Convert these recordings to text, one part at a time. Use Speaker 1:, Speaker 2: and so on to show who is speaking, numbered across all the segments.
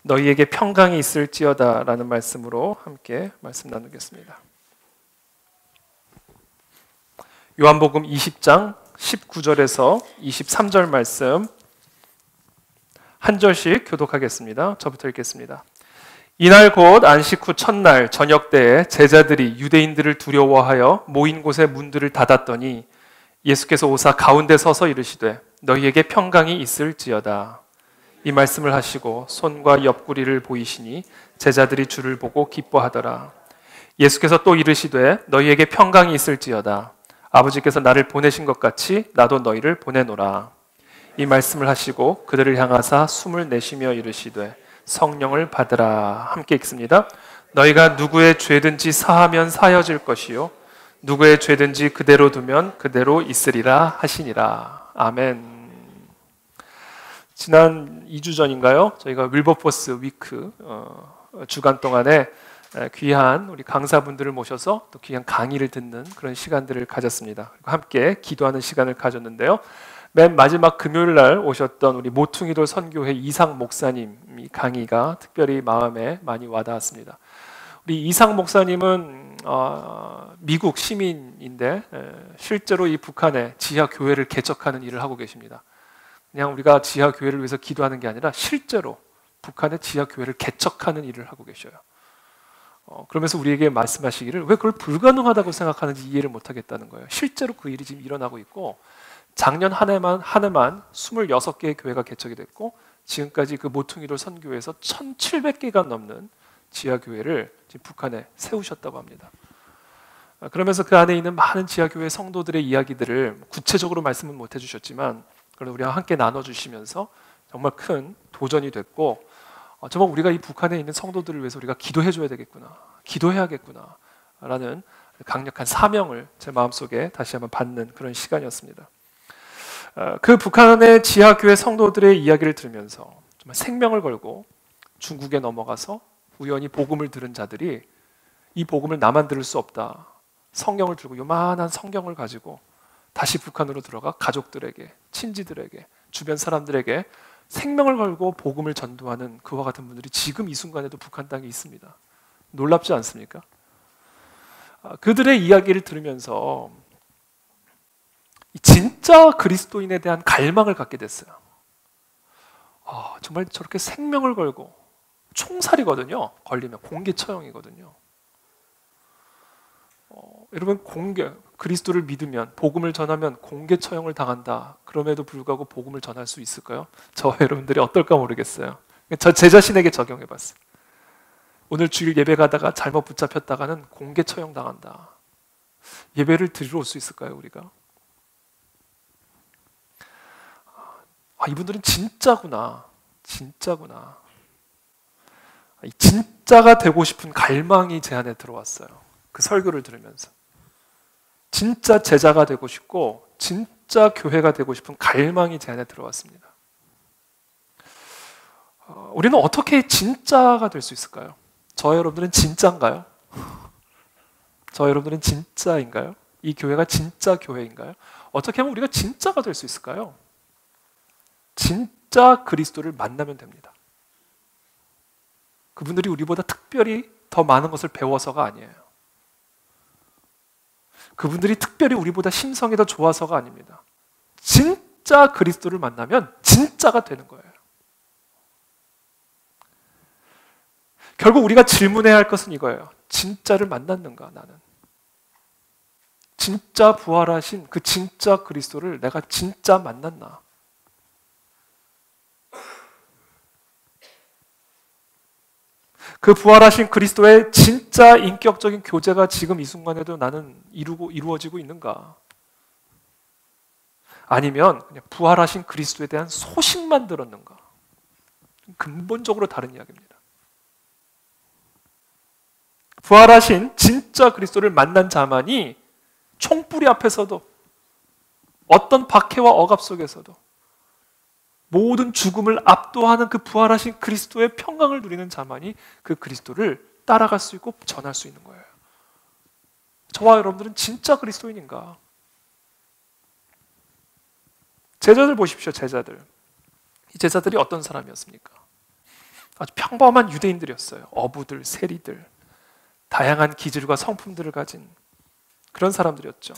Speaker 1: 너희에게 평강이 있을지어다 라는 말씀으로 함께 말씀 나누겠습니다. 요한복음 20장 19절에서 23절 말씀 한 절씩 교독하겠습니다. 저부터 읽겠습니다. 이날 곧 안식 후 첫날 저녁 때에 제자들이 유대인들을 두려워하여 모인 곳의 문들을 닫았더니 예수께서 오사 가운데 서서 이르시되 너희에게 평강이 있을지어다. 이 말씀을 하시고 손과 옆구리를 보이시니 제자들이 주를 보고 기뻐하더라. 예수께서 또 이르시되 너희에게 평강이 있을지어다. 아버지께서 나를 보내신 것 같이 나도 너희를 보내노라. 이 말씀을 하시고 그들을 향하사 숨을 내쉬며 이르시되 성령을 받으라. 함께 읽습니다. 너희가 누구의 죄든지 사하면 사여질 것이요 누구의 죄든지 그대로 두면 그대로 있으리라 하시니라. 아멘. 지난 2주 전인가요? 저희가 윌버포스 위크 주간 동안에 귀한 우리 강사분들을 모셔서 또 귀한 강의를 듣는 그런 시간들을 가졌습니다. 그리고 함께 기도하는 시간을 가졌는데요. 맨 마지막 금요일 날 오셨던 우리 모퉁이돌 선교회 이상 목사님 강의가 특별히 마음에 많이 와닿았습니다. 우리 이상 목사님은 미국 시민인데 실제로 이 북한에 지하 교회를 개척하는 일을 하고 계십니다. 그냥 우리가 지하 교회를 위해서 기도하는 게 아니라 실제로 북한의 지하 교회를 개척하는 일을 하고 계셔요. 그러면서 우리에게 말씀하시기를 왜 그걸 불가능하다고 생각하는지 이해를 못하겠다는 거예요. 실제로 그 일이 지금 일어나고 있고 작년 한 해만 26개의 교회가 개척이 됐고 지금까지 그 모퉁이돌 선교회에서 1,700개가 넘는 지하 교회를 지금 북한에 세우셨다고 합니다. 그러면서 그 안에 있는 많은 지하 교회 성도들의 이야기들을 구체적으로 말씀은 못 해주셨지만 그래도 우리와 함께 나눠주시면서 정말 큰 도전이 됐고 정말 우리가 이 북한에 있는 성도들을 위해서 우리가 기도해줘야 되겠구나, 기도해야겠구나 라는 강력한 사명을 제 마음속에 다시 한번 받는 그런 시간이었습니다. 그 북한의 지하교회 성도들의 이야기를 들으면서 정말 생명을 걸고 중국에 넘어가서 우연히 복음을 들은 자들이 이 복음을 나만 들을 수 없다, 성경을 들고 요만한 성경을 가지고 다시 북한으로 들어가 가족들에게, 친지들에게, 주변 사람들에게 생명을 걸고 복음을 전도하는 그와 같은 분들이 지금 이 순간에도 북한 땅에 있습니다. 놀랍지 않습니까? 그들의 이야기를 들으면서 진짜 그리스도인에 대한 갈망을 갖게 됐어요. 정말 저렇게 생명을 걸고 총살이거든요. 걸리면 공개 처형이거든요. 여러분 그리스도를 믿으면 복음을 전하면 공개 처형을 당한다. 그럼에도 불구하고 복음을 전할 수 있을까요? 저 여러분들이 어떨까 모르겠어요. 제 자신에게 적용해봤어요. 오늘 주일 예배 가다가 잘못 붙잡혔다가는 공개 처형 당한다. 예배를 드리러 올 수 있을까요, 우리가? 이분들은 진짜구나. 진짜구나. 진짜가 되고 싶은 갈망이 제 안에 들어왔어요. 그 설교를 들으면서. 진짜 제자가 되고 싶고 진짜 교회가 되고 싶은 갈망이 제 안에 들어왔습니다. 우리는 어떻게 진짜가 될 수 있을까요? 저 여러분들은 진짜인가요? 저 여러분들은 진짜인가요? 이 교회가 진짜 교회인가요? 어떻게 하면 우리가 진짜가 될 수 있을까요? 진짜 그리스도를 만나면 됩니다. 그분들이 우리보다 특별히 더 많은 것을 배워서가 아니에요. 그분들이 특별히 우리보다 심성이 더 좋아서가 아닙니다. 진짜 그리스도를 만나면 진짜가 되는 거예요. 결국 우리가 질문해야 할 것은 이거예요. 진짜를 만났는가, 나는? 진짜 부활하신 그 진짜 그리스도를 내가 진짜 만났나? 그 부활하신 그리스도의 진짜 인격적인 교제가 지금 이 순간에도 나는 이루어지고 있는가? 아니면 그냥 부활하신 그리스도에 대한 소식만 들었는가? 근본적으로 다른 이야기입니다. 부활하신 진짜 그리스도를 만난 자만이 총뿌리 앞에서도 어떤 박해와 억압 속에서도 모든 죽음을 압도하는 그 부활하신 그리스도의 평강을 누리는 자만이 그 그리스도를 따라갈 수 있고 전할 수 있는 거예요. 저와 여러분들은 진짜 그리스도인인가? 제자들 보십시오, 제자들. 이 제자들이 어떤 사람이었습니까? 아주 평범한 유대인들이었어요. 어부들, 세리들, 다양한 기질과 성품들을 가진 그런 사람들이었죠.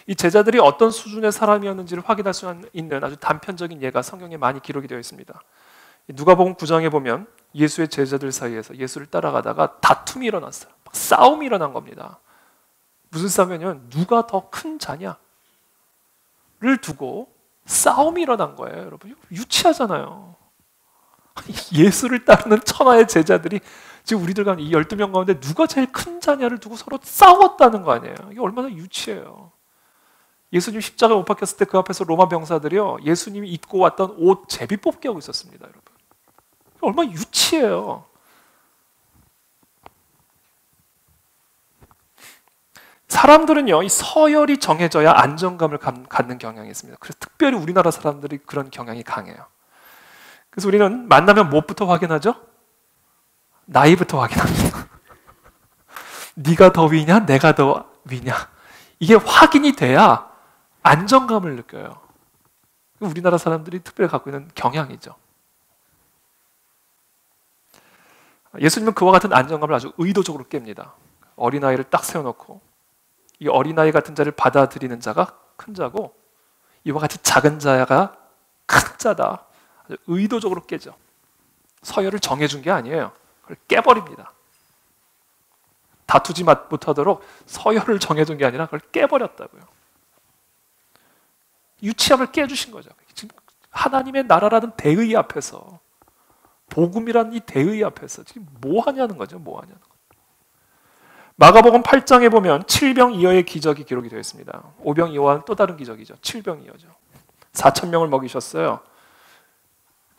Speaker 1: 이 제자들이 어떤 수준의 사람이었는지를 확인할 수 있는 아주 단편적인 예가 성경에 많이 기록이 되어 있습니다. 누가복음 9장에 보면 예수의 제자들 사이에서 예수를 따라가다가 다툼이 일어났어요. 막 싸움이 일어난 겁니다. 무슨 싸움이냐면 누가 더 큰 자냐를 두고 싸움이 일어난 거예요. 여러분, 유치하잖아요. 예수를 따르는 천하의 제자들이 지금 우리들 가운데 이 12명 가운데 누가 제일 큰 자냐를 두고 서로 싸웠다는 거 아니에요. 이게 얼마나 유치해요. 예수님 십자가에 못 박혔을 때 그 앞에서 로마 병사들이요, 예수님이 입고 왔던 옷 제비 뽑기 하고 있었습니다. 여러분, 얼마나 유치해요. 사람들은요, 이 서열이 정해져야 안정감을 갖는 경향이 있습니다. 그래서 특별히 우리나라 사람들이 그런 경향이 강해요. 그래서 우리는 만나면 무엇부터 확인하죠? 나이부터 확인합니다. 네가 더 위냐, 내가 더 위냐. 이게 확인이 돼야 안정감을 느껴요. 우리나라 사람들이 특별히 갖고 있는 경향이죠. 예수님은 그와 같은 안정감을 아주 의도적으로 깹니다. 어린아이를 딱 세워놓고 이 어린아이 같은 자를 받아들이는 자가 큰 자고 이와 같이 작은 자가 큰 자다. 아주 의도적으로 깨죠. 서열을 정해준 게 아니에요. 그걸 깨버립니다. 다투지 못하도록 서열을 정해준 게 아니라 그걸 깨버렸다고요. 유치함을 깨주신 거죠. 지금 하나님의 나라라는 대의 앞에서, 복음이라는 이 대의 앞에서 지금 뭐 하냐는 거죠. 뭐 하냐는 거죠. 마가복음 8장에 보면 7병2어의 기적이 기록이 되어 있습니다. 5병2어와는 또 다른 기적이죠. 7병2어죠. 4,000명을 먹이셨어요.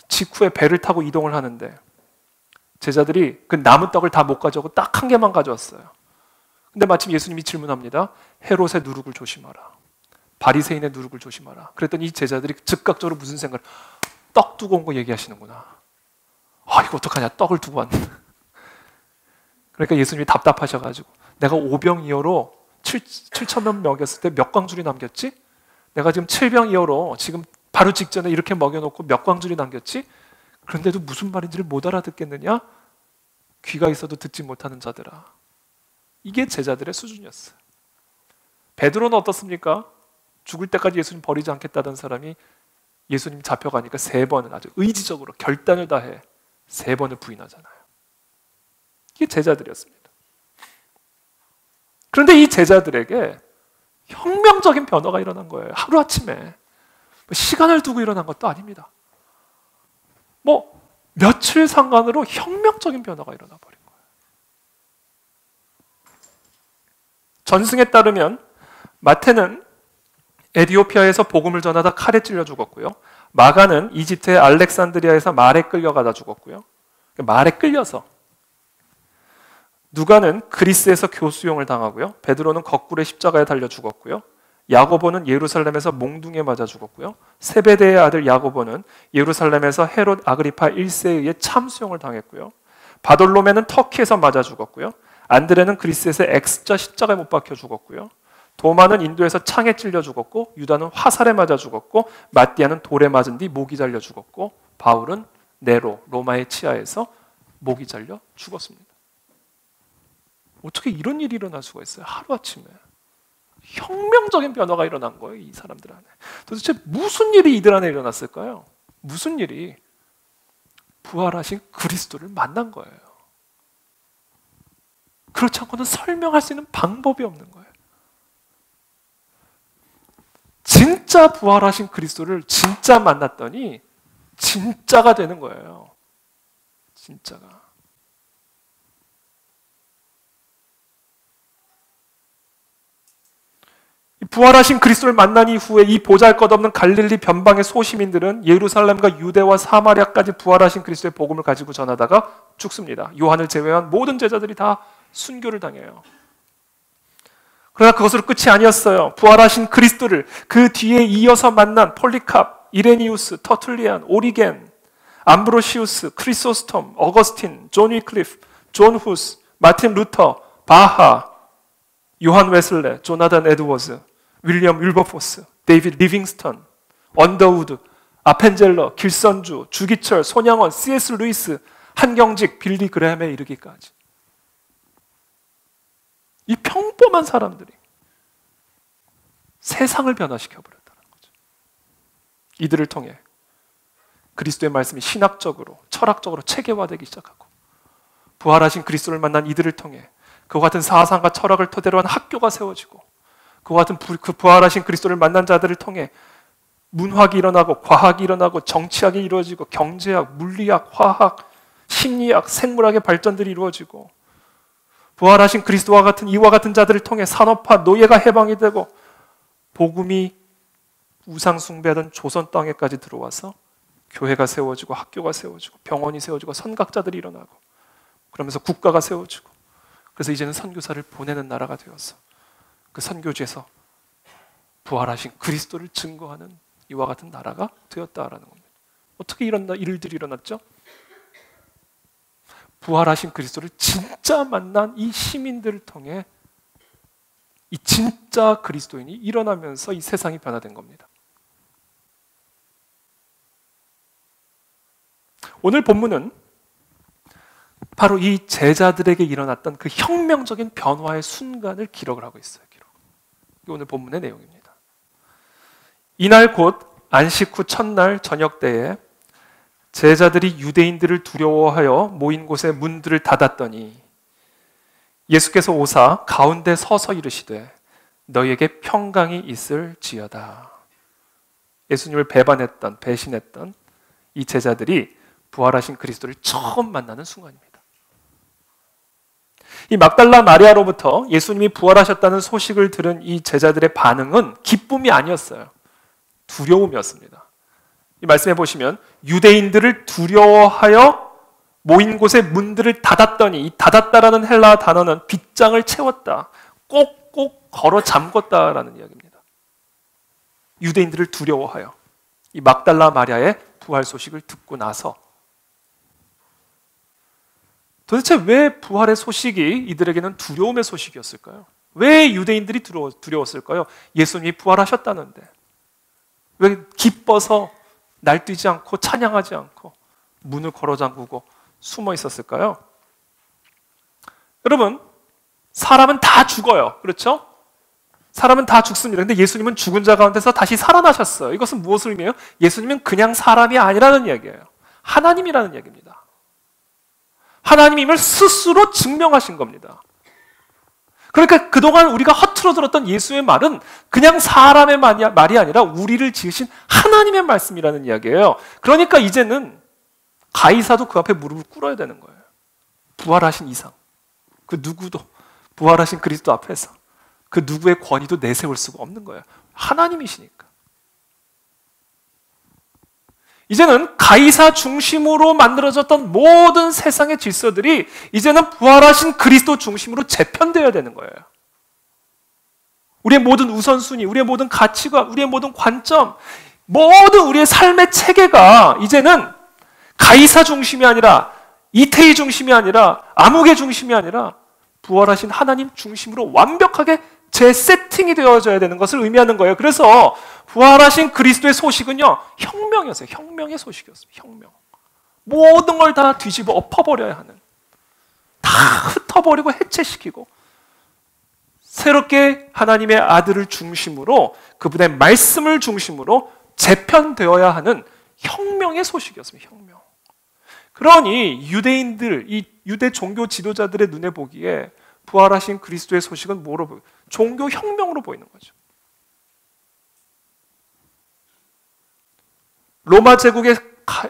Speaker 1: 직후에 배를 타고 이동을 하는데 제자들이 그 남은 떡을 다 못 가져오고 딱 한 개만 가져왔어요. 근데 마침 예수님이 질문합니다. 헤롯의 누룩을 조심하라. 바리새인의 누룩을 조심하라. 그랬더니 이 제자들이 즉각적으로 무슨 생각을, 떡 두고 온 거 얘기하시는구나. 아, 이거 어떡하냐, 떡을 두고 왔네. 그러니까 예수님이 답답하셔가지고, 내가 5병2어로 7,000명 먹였을 때 몇 광줄이 남겼지? 내가 지금 7병2어로 지금 바로 직전에 이렇게 먹여놓고 몇 광줄이 남겼지? 그런데도 무슨 말인지를 못 알아듣겠느냐? 귀가 있어도 듣지 못하는 자들아. 이게 제자들의 수준이었어요. 베드로는 어떻습니까? 죽을 때까지 예수님 버리지 않겠다던 사람이 예수님 잡혀가니까 3번을 아주 의지적으로 결단을 다해 3번을 부인하잖아요. 이게 제자들이었습니다. 그런데 이 제자들에게 혁명적인 변화가 일어난 거예요. 하루아침에. 시간을 두고 일어난 것도 아닙니다. 며칠 상관으로 혁명적인 변화가 일어나 버린 거예요. 전승에 따르면 마태는 에디오피아에서 복음을 전하다 칼에 찔려 죽었고요. 마가는 이집트의 알렉산드리아에서 말에 끌려가다 죽었고요. 말에 끌려서. 누가는 그리스에서 교수형을 당하고요. 베드로는 거꾸로 십자가에 달려 죽었고요. 야고보는 예루살렘에서 몽둥이에 맞아 죽었고요. 세베대의 아들 야고보는 예루살렘에서 헤롯 아그리파 1세에 의해 참수형을 당했고요. 바돌로메는 터키에서 맞아 죽었고요. 안드레는 그리스에서 X자 십자가에 못 박혀 죽었고요. 도마는 인도에서 창에 찔려 죽었고, 유다는 화살에 맞아 죽었고, 마띠아는 돌에 맞은 뒤 목이 잘려 죽었고, 바울은 네로 로마의 치하에서 목이 잘려 죽었습니다. 어떻게 이런 일이 일어날 수가 있어요? 하루아침에 혁명적인 변화가 일어난 거예요. 이 사람들 안에. 도대체 무슨 일이 이들 안에 일어났을까요? 무슨 일이? 부활하신 그리스도를 만난 거예요. 그렇지 않고는 설명할 수 있는 방법이 없는 거예요. 진짜 부활하신 그리스도를 진짜 만났더니 진짜가 되는 거예요. 진짜가. 부활하신 그리스도를 만난 이후에 이 보잘것없는 갈릴리 변방의 소시민들은 예루살렘과 유대와 사마리아까지 부활하신 그리스도의 복음을 가지고 전하다가 죽습니다. 요한을 제외한 모든 제자들이 다 순교를 당해요. 그러나 그것으로 끝이 아니었어요. 부활하신 그리스도를 그 뒤에 이어서 만난 폴리캅, 이레니우스, 터툴리안, 오리겐, 암브로시우스, 크리소스톰, 어거스틴, 존 위클리프, 존 후스, 마틴 루터, 바하, 요한 웨슬레, 조나단 에드워즈, 윌리엄 윌버포스, 데이비드 리빙스턴, 언더우드, 아펜젤러, 길선주, 주기철, 손양원, C.S. 루이스, 한경직 빌리 그레햄에 이르기까지 이 평범한 사람들이 세상을 변화시켜버렸다는 거죠. 이들을 통해 그리스도의 말씀이 신학적으로, 철학적으로 체계화되기 시작하고, 부활하신 그리스도를 만난 이들을 통해 그와 같은 사상과 철학을 토대로 한 학교가 세워지고, 그와 같은 그 부활하신 그리스도를 만난 자들을 통해 문학이 일어나고, 과학이 일어나고, 정치학이 이루어지고, 경제학, 물리학, 화학, 심리학, 생물학의 발전들이 이루어지고, 부활하신 그리스도와 같은 이와 같은 자들을 통해 산업화, 노예가 해방이 되고, 복음이 우상 숭배하던 조선 땅에까지 들어와서 교회가 세워지고, 학교가 세워지고, 병원이 세워지고, 선각자들이 일어나고, 그러면서 국가가 세워지고, 그래서 이제는 선교사를 보내는 나라가 되어서 그 선교지에서 부활하신 그리스도를 증거하는 이와 같은 나라가 되었다라는 겁니다. 어떻게 이런 일들이 일어났죠? 부활하신 그리스도를 진짜 만난 이 시민들을 통해 이 진짜 그리스도인이 일어나면서 이 세상이 변화된 겁니다. 오늘 본문은 바로 이 제자들에게 일어났던 그 혁명적인 변화의 순간을 기록을 하고 있어요. 이게 오늘 본문의 내용입니다. 이날 곧 안식 후 첫날 저녁 때에 제자들이 유대인들을 두려워하여 모인 곳에 문들을 닫았더니 예수께서 오사 가운데 서서 이르시되 너희에게 평강이 있을지어다. 예수님을 배신했던 이 제자들이 부활하신 그리스도를 처음 만나는 순간입니다. 이 막달라 마리아로부터 예수님이 부활하셨다는 소식을 들은 이 제자들의 반응은 기쁨이 아니었어요. 두려움이었습니다. 이 말씀해 보시면 유대인들을 두려워하여 모인 곳에 문들을 닫았더니, 이 닫았다라는 헬라어 단어는 빗장을 채웠다, 꼭꼭 걸어 잠궜다라는 이야기입니다. 유대인들을 두려워하여 이 막달라 마리아의 부활 소식을 듣고 나서 도대체 왜 부활의 소식이 이들에게는 두려움의 소식이었을까요? 왜 유대인들이 두려웠을까요? 예수님이 부활하셨다는데 왜 기뻐서 날뛰지 않고 찬양하지 않고 문을 걸어 잠그고 숨어 있었을까요? 여러분, 사람은 다 죽어요. 그렇죠? 사람은 다 죽습니다. 근데 예수님은 죽은 자 가운데서 다시 살아나셨어요. 이것은 무엇을 의미해요? 예수님은 그냥 사람이 아니라는 이야기예요. 하나님이라는 이야기입니다. 하나님임을 스스로 증명하신 겁니다. 그러니까 그동안 우리가 허투루 들었던 예수의 말은 그냥 사람의 말이 아니라 우리를 지으신 하나님의 말씀이라는 이야기예요. 그러니까 이제는 가이사도 그 앞에 무릎을 꿇어야 되는 거예요. 부활하신 이상, 그 누구도 부활하신 그리스도 앞에서 그 누구의 권위도 내세울 수가 없는 거예요. 하나님이시니까. 이제는 가이사 중심으로 만들어졌던 모든 세상의 질서들이 이제는 부활하신 그리스도 중심으로 재편되어야 되는 거예요. 우리의 모든 우선순위, 우리의 모든 가치관, 우리의 모든 관점, 모든 우리의 삶의 체계가 이제는 가이사 중심이 아니라, 이태희 중심이 아니라, 암흑의 중심이 아니라 부활하신 하나님 중심으로 완벽하게 재세팅이 되어져야 되는 것을 의미하는 거예요. 그래서 부활하신 그리스도의 소식은요, 혁명이었어요. 혁명의 소식이었습니다. 혁명. 모든 걸 다 뒤집어 엎어버려야 하는, 다 흩어버리고 해체시키고 새롭게 하나님의 아들을 중심으로, 그분의 말씀을 중심으로 재편되어야 하는 혁명의 소식이었습니다. 혁명. 그러니 유대인들, 이 유대 종교 지도자들의 눈에 보기에 부활하신 그리스도의 소식은 뭐로 보여요? 종교 혁명으로 보이는 거죠. 로마 제국의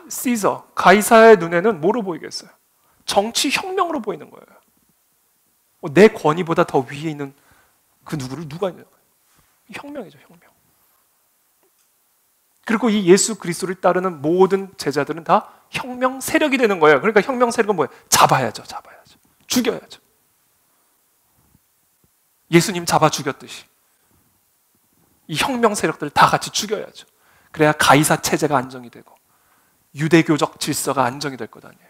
Speaker 1: 시저, 가이사의 눈에는 뭐로 보이겠어요? 정치 혁명으로 보이는 거예요. 내 권위보다 더 위에 있는 그 누구를 누가 있는 거예요? 혁명이죠, 혁명. 그리고 이 예수 그리스도를 따르는 모든 제자들은 다 혁명 세력이 되는 거예요. 그러니까 혁명 세력은 뭐예요? 잡아야죠. 죽여야죠. 예수님 잡아 죽였듯이 이 혁명 세력들을 다 같이 죽여야죠. 그래야 가이사 체제가 안정이 되고 유대교적 질서가 안정이 될 것 아니에요.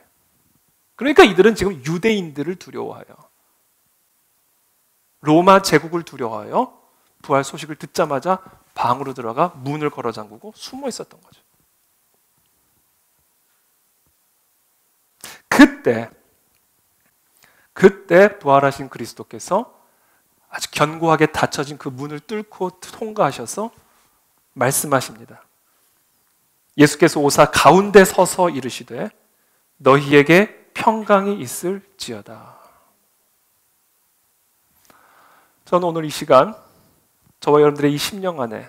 Speaker 1: 그러니까 이들은 지금 유대인들을 두려워하여, 로마 제국을 두려워하여 부활 소식을 듣자마자 방으로 들어가 문을 걸어 잠그고 숨어 있었던 거죠. 그 그때 부활하신 그리스도께서 아주 견고하게 닫혀진 그 문을 뚫고 통과하셔서 말씀하십니다. 예수께서 오사 가운데 서서 이르시되 너희에게 평강이 있을지어다. 저는 오늘 이 시간 저와 여러분들의 이 심령 안에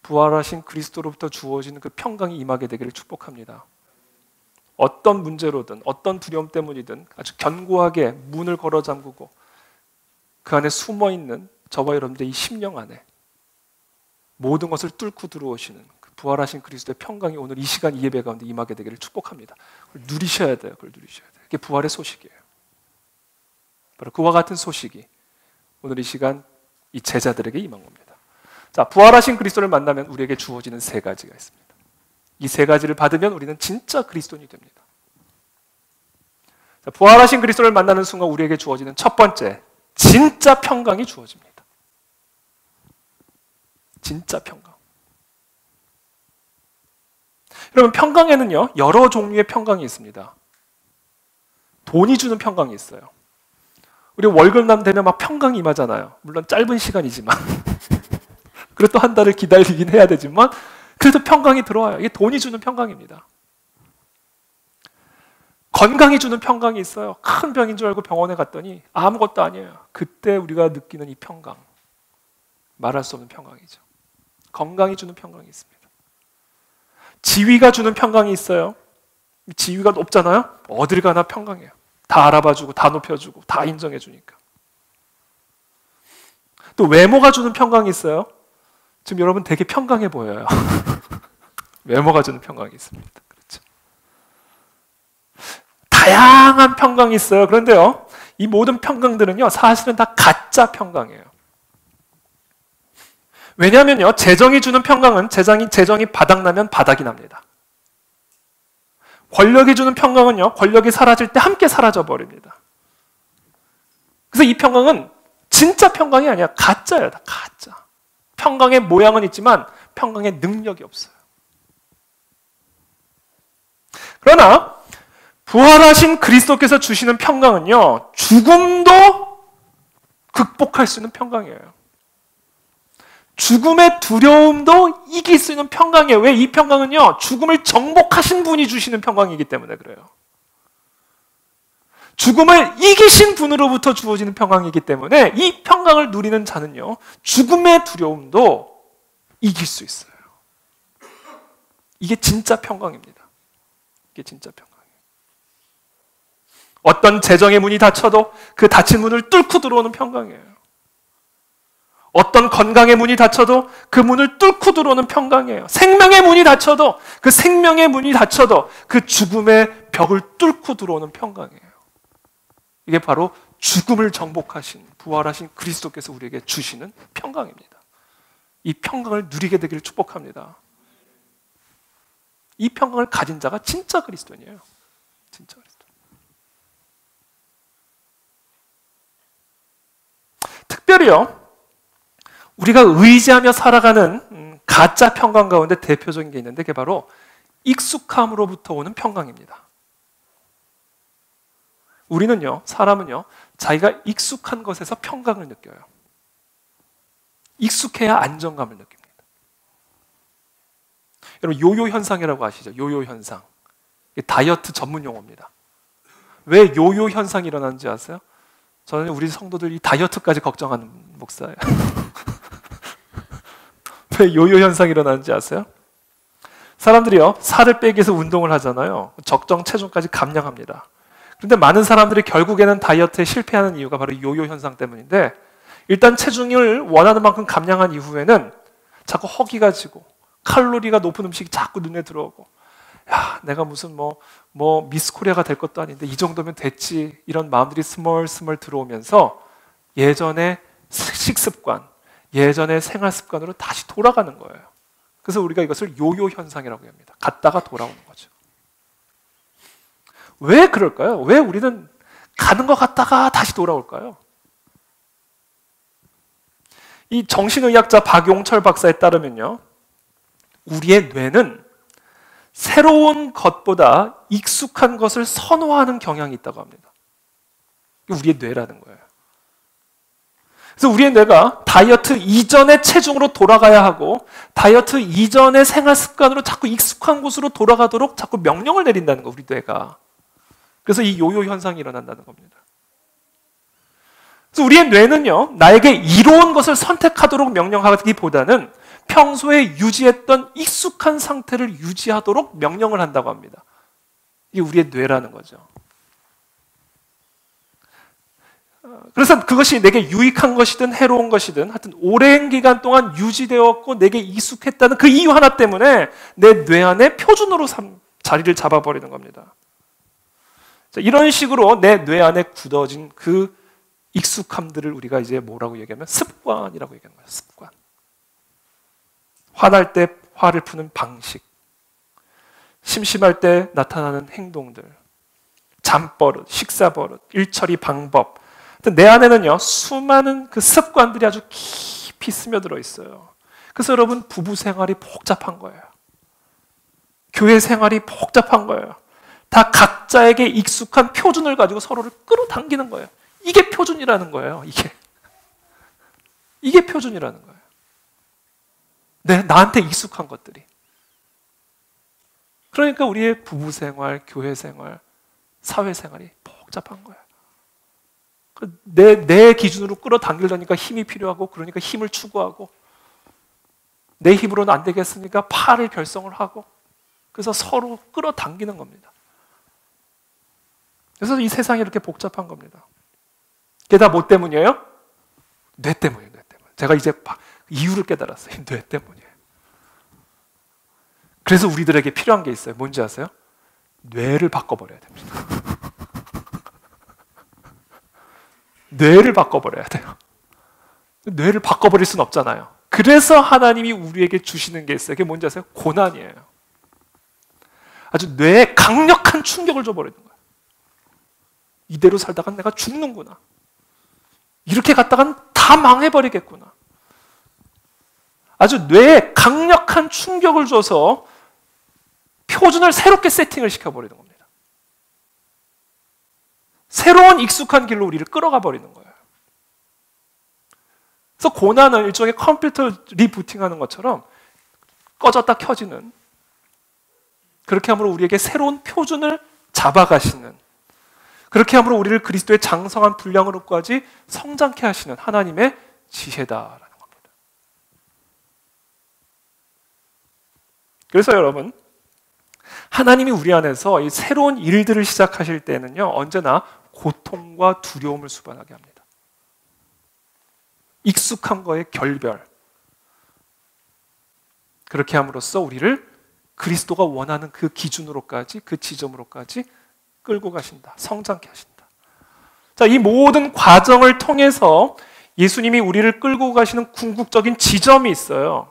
Speaker 1: 부활하신 그리스도로부터 주어지는 그 평강이 임하게 되기를 축복합니다. 어떤 문제로든 어떤 두려움 때문이든 아주 견고하게 문을 걸어 잠그고 그 안에 숨어있는 저와 여러분들의 이 심령 안에 모든 것을 뚫고 들어오시는 그 부활하신 그리스도의 평강이 오늘 이 시간 이 예배 가운데 임하게 되기를 축복합니다. 그걸 누리셔야 돼요. 그걸 누리셔야 돼요. 그게 부활의 소식이에요. 바로 그와 같은 소식이 오늘 이 시간 이 제자들에게 임한 겁니다. 자, 부활하신 그리스도를 만나면 우리에게 주어지는 세 가지가 있습니다. 이 세 가지를 받으면 우리는 진짜 그리스도인이 됩니다. 자, 부활하신 그리스도를 만나는 순간 우리에게 주어지는 첫 번째, 진짜 평강이 주어집니다. 진짜 평강. 여러분, 평강에는요, 여러 종류의 평강이 있습니다. 돈이 주는 평강이 있어요. 우리 월급남 되면 막 평강이 임하잖아요. 물론 짧은 시간이지만. 그리고 또 한 달을 기다리긴 해야 되지만, 그래도 평강이 들어와요. 이게 돈이 주는 평강입니다. 건강이 주는 평강이 있어요. 큰 병인 줄 알고 병원에 갔더니 아무것도 아니에요. 그때 우리가 느끼는 이 평강. 말할 수 없는 평강이죠. 건강이 주는 평강이 있습니다. 지위가 주는 평강이 있어요. 지위가 높잖아요. 어딜 가나 평강해요. 다 알아봐주고 다 높여주고 다 인정해주니까. 또 외모가 주는 평강이 있어요. 지금 여러분 되게 평강해 보여요. 외모가 주는 평강이 있습니다. 그렇죠. 다양한 평강이 있어요. 그런데요, 이 모든 평강들은요, 사실은 다 가짜 평강이에요. 왜냐하면요, 재정이 주는 평강은 재정이 바닥나면 바닥이 납니다. 권력이 주는 평강은요, 권력이 사라질 때 함께 사라져 버립니다. 그래서 이 평강은 진짜 평강이 아니야. 가짜예요. 다 가짜. 평강의 모양은 있지만 평강의 능력이 없어요. 그러나 부활하신 그리스도께서 주시는 평강은요, 죽음도 극복할 수 있는 평강이에요. 죽음의 두려움도 이길 수 있는 평강이에요. 왜? 이 평강은요, 죽음을 정복하신 분이 주시는 평강이기 때문에 그래요. 죽음을 이기신 분으로부터 주어지는 평강이기 때문에 이 평강을 누리는 자는요, 죽음의 두려움도 이길 수 있어요. 이게 진짜 평강입니다. 이게 진짜 평강이에요. 어떤 재정의 문이 닫혀도 그 닫힌 문을 뚫고 들어오는 평강이에요. 어떤 건강의 문이 닫혀도 그 문을 뚫고 들어오는 평강이에요. 생명의 문이 닫혀도 그 생명의 문이 닫혀도 그 죽음의 벽을 뚫고 들어오는 평강이에요. 이게 바로 죽음을 정복하신 부활하신 그리스도께서 우리에게 주시는 평강입니다. 이 평강을 누리게 되기를 축복합니다. 이 평강을 가진 자가 진짜 그리스도인이에요. 진짜 그리스도. 특별히요, 우리가 의지하며 살아가는 가짜 평강 가운데 대표적인 게 있는데 그게 바로 익숙함으로부터 오는 평강입니다. 우리는요, 사람은요, 자기가 익숙한 것에서 평강을 느껴요. 익숙해야 안정감을 느낍니다. 여러분, 요요 현상이라고 아시죠? 요요 현상. 다이어트 전문 용어입니다. 왜 요요 현상이 일어나는지 아세요? 저는 우리 성도들이 다이어트까지 걱정하는 목사예요. 왜 요요 현상이 일어나는지 아세요? 사람들이요, 살을 빼기 위해서 운동을 하잖아요. 적정 체중까지 감량합니다. 그런데 많은 사람들이 결국에는 다이어트에 실패하는 이유가 바로 요요 현상 때문인데, 일단 체중을 원하는 만큼 감량한 이후에는 자꾸 허기가 지고 칼로리가 높은 음식이 자꾸 눈에 들어오고, 야, 내가 무슨 미스 코리아가 될 것도 아닌데 이 정도면 됐지, 이런 마음들이 스멀스멀 들어오면서 예전의 식습관, 예전의 생활 습관으로 다시 돌아가는 거예요. 그래서 우리가 이것을 요요 현상이라고 합니다. 갔다가 돌아오는 거죠. 왜 그럴까요? 왜 우리는 가는 것 같다가 다시 돌아올까요? 이 정신의학자 박용철 박사에 따르면요, 우리의 뇌는 새로운 것보다 익숙한 것을 선호하는 경향이 있다고 합니다. 이게 우리의 뇌라는 거예요. 그래서 우리의 뇌가 다이어트 이전의 체중으로 돌아가야 하고 다이어트 이전의 생활 습관으로 자꾸 익숙한 곳으로 돌아가도록 자꾸 명령을 내린다는 거예요, 우리 뇌가. 그래서 이 요요 현상이 일어난다는 겁니다. 그래서 우리의 뇌는요, 나에게 이로운 것을 선택하도록 명령하기보다는 평소에 유지했던 익숙한 상태를 유지하도록 명령을 한다고 합니다. 이게 우리의 뇌라는 거죠. 그래서 그것이 내게 유익한 것이든 해로운 것이든 하여튼 오랜 기간 동안 유지되었고 내게 익숙했다는 그 이유 하나 때문에 내 뇌 안에 표준으로 자리를 잡아버리는 겁니다. 자, 이런 식으로 내 뇌 안에 굳어진 그 익숙함들을 우리가 이제 뭐라고 얘기하면 습관이라고 얘기하는 거예요. 습관. 화날 때 화를 푸는 방식, 심심할 때 나타나는 행동들, 잠버릇, 식사버릇, 일처리 방법. 내 안에는요, 수많은 그 습관들이 아주 깊이 스며들어 있어요. 그래서 여러분, 부부 생활이 복잡한 거예요. 교회 생활이 복잡한 거예요. 다 각자에게 익숙한 표준을 가지고 서로를 끌어당기는 거예요. 이게 표준이라는 거예요. 이게 표준이라는 거예요. 나한테 익숙한 것들이. 그러니까 우리의 부부 생활, 교회 생활, 사회 생활이 복잡한 거예요. 내 기준으로 끌어당기려니까 힘이 필요하고, 그러니까 힘을 추구하고, 내 힘으로는 안 되겠으니까 팔을 결성을 하고, 그래서 서로 끌어당기는 겁니다. 그래서 이 세상이 이렇게 복잡한 겁니다. 그게 다 뭐 때문이에요? 뇌 때문이에요, 뇌 때문에. 제가 이제 이유를 깨달았어요. 뇌 때문이에요. 그래서 우리들에게 필요한 게 있어요. 뭔지 아세요? 뇌를 바꿔버려야 됩니다. 뇌를 바꿔버려야 돼요. 뇌를 바꿔버릴 수는 없잖아요. 그래서 하나님이 우리에게 주시는 게 있어요. 그게 뭔지 아세요? 고난이에요. 아주 뇌에 강력한 충격을 줘버리는 거예요. 이대로 살다간 내가 죽는구나. 이렇게 갔다간 다 망해버리겠구나. 아주 뇌에 강력한 충격을 줘서 표준을 새롭게 세팅을 시켜버리는 겁니다. 새로운 익숙한 길로 우리를 끌어가 버리는 거예요. 그래서 고난은 일종의 컴퓨터 리부팅하는 것처럼 꺼졌다 켜지는, 그렇게 함으로 우리에게 새로운 표준을 잡아가시는, 그렇게 함으로 우리를 그리스도의 장성한 분량으로까지 성장케 하시는 하나님의 지혜다라는 겁니다. 그래서 여러분, 하나님이 우리 안에서 이 새로운 일들을 시작하실 때는요, 언제나 고통과 두려움을 수반하게 합니다. 익숙한 거의 결별. 그렇게 함으로써 우리를 그리스도가 원하는 그 기준으로까지, 그 지점으로까지 끌고 가신다. 성장케 하신다. 자, 이 모든 과정을 통해서 예수님이 우리를 끌고 가시는 궁극적인 지점이 있어요.